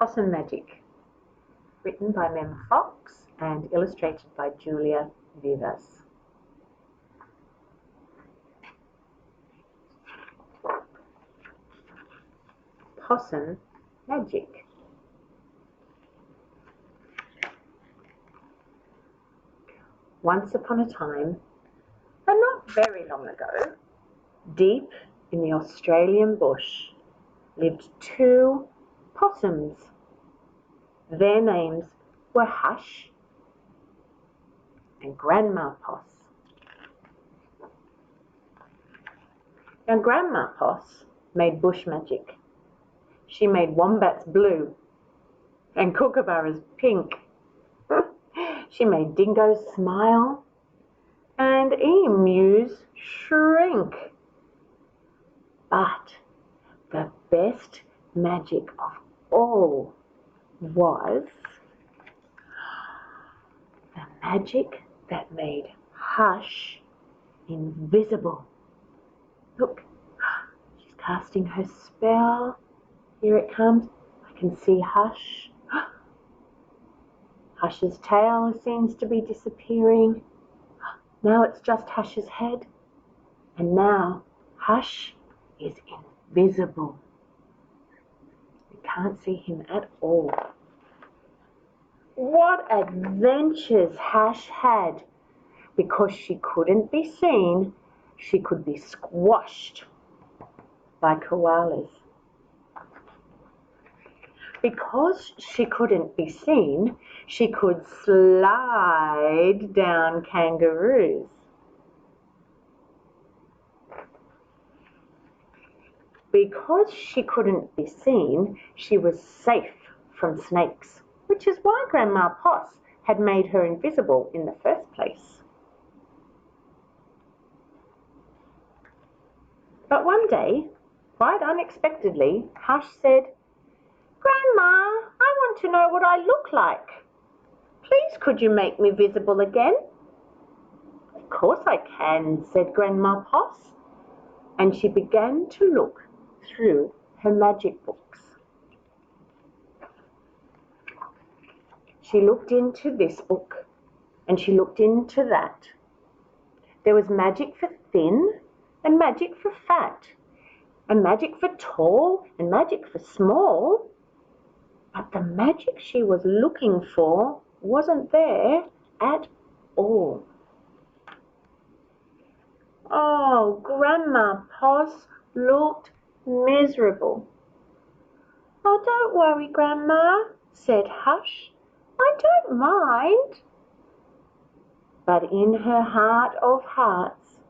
Possum Magic, written by Mem Fox and illustrated by Julia Vivas. Possum Magic. Once upon a time, and not very long ago, deep in the Australian bush, lived two possums. Their names were Hush and Grandma Poss. Now, Grandma Poss made bush magic. She made wombats blue and kookaburras pink. She made dingoes smile and emus shrink. But the best magic of all was the magic that made Hush invisible. Look, she's casting her spell. Here it comes. I can see Hush. Hush's tail seems to be disappearing. Now it's just Hush's head. And now Hush is invisible. You can't see him at all. What adventures Hush had! Because she couldn't be seen, she could be squashed by koalas. Because she couldn't be seen, she could slide down kangaroos. Because she couldn't be seen, she was safe from snakes, which is why Grandma Poss had made her invisible in the first place. But one day, quite unexpectedly, Hush said, "Grandma, I want to know what I look like. Please could you make me visible again?" "Of course I can," said Grandma Poss, and she began to look through her magic books. She looked into this book and she looked into that. There was magic for thin and magic for fat, and magic for tall and magic for small. But the magic she was looking for wasn't there at all. Oh, Grandma Poss looked miserable. "Oh, don't worry, Grandma," said Hush. "I don't mind." But in her heart of hearts,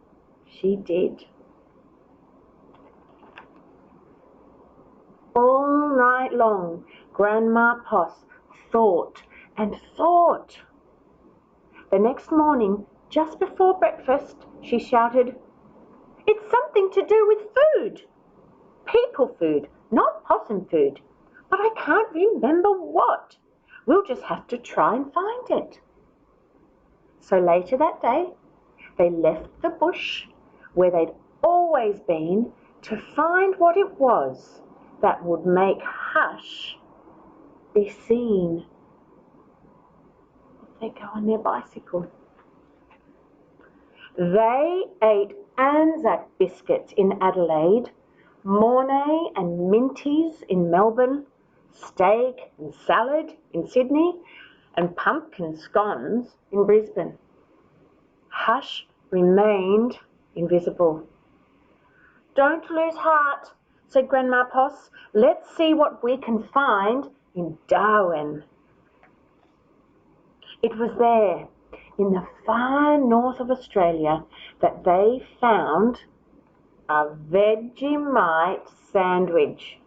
she did. All night long, Grandma Poss thought and thought. The next morning, just before breakfast, she shouted, "It's something to do with food. People food, not possum food. But I can't remember what. We'll just have to try and find it." So later that day, they left the bush where they'd always been to find what it was that would make Hush be seen. They go on their bicycle. They ate Anzac biscuits in Adelaide, Mornay and Minties in Melbourne, steak and salad in Sydney, and pumpkin scones in Brisbane. Hush remained invisible. "Don't lose heart," said Grandma Poss. "Let's see what we can find in Darwin." It was there, in the far north of Australia, that they found a Vegemite sandwich.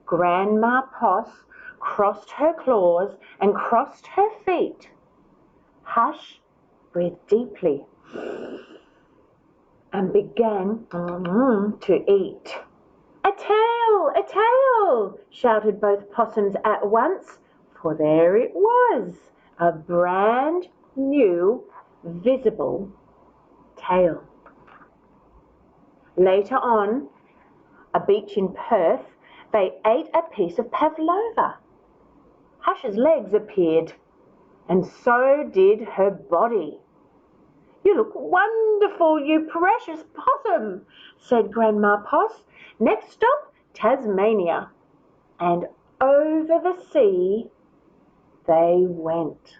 Grandma Poss crossed her claws and crossed her feet. Hush breathed deeply and began to eat. "A tail! A tail!" shouted both possums at once, for there it was, a brand new visible tail. Later on, a beach in Perth, They ate a piece of pavlova. Hush's legs appeared, and so did her body. "You look wonderful, you precious possum," said Grandma Poss. "Next stop, Tasmania." And over the sea they went.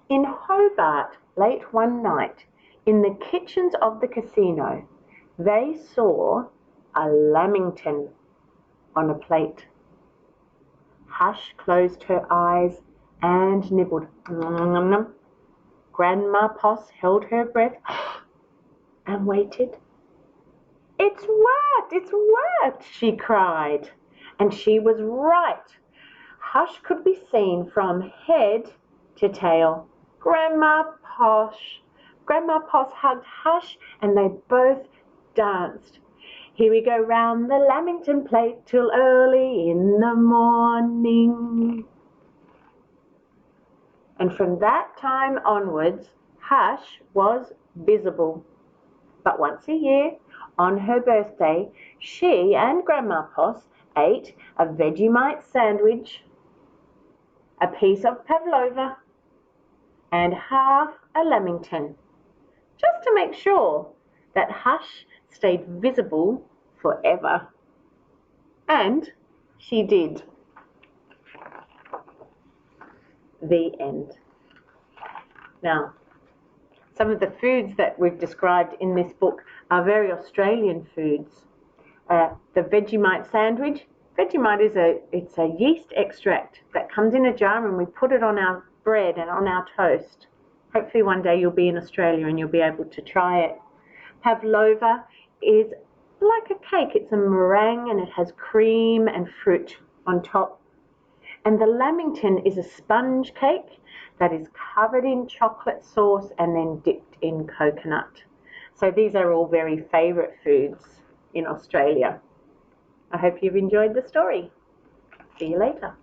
In Hobart, late one night, in the kitchens of the casino, they saw a lamington on a plate. Hush closed her eyes and nibbled. Grandma Poss held her breath and waited. "It's worked! It's worked!" she cried. And she was right. Hush could be seen from head to tail. Grandma Poss hugged Hush and they both danced. "Here we go round the lamington plate till early in the morning." And from that time onwards, Hush was visible. But once a year, on her birthday, she and Grandma Poss ate a Vegemite sandwich, a piece of pavlova, and half a lamington, just to make sure that Hush stayed visible forever. And she did. The end. Now, some of the foods that we've described in this book are very Australian foods. The Vegemite sandwich. Vegemite is a yeast extract that comes in a jar and we put it on our bread and on our toast. Hopefully one day you'll be in Australia and you'll be able to try it. Pavlova is like a cake. It's a meringue and it has cream and fruit on top. And the lamington is a sponge cake that is covered in chocolate sauce and then dipped in coconut. So these are all very favourite foods in Australia. I hope you've enjoyed the story. See you later.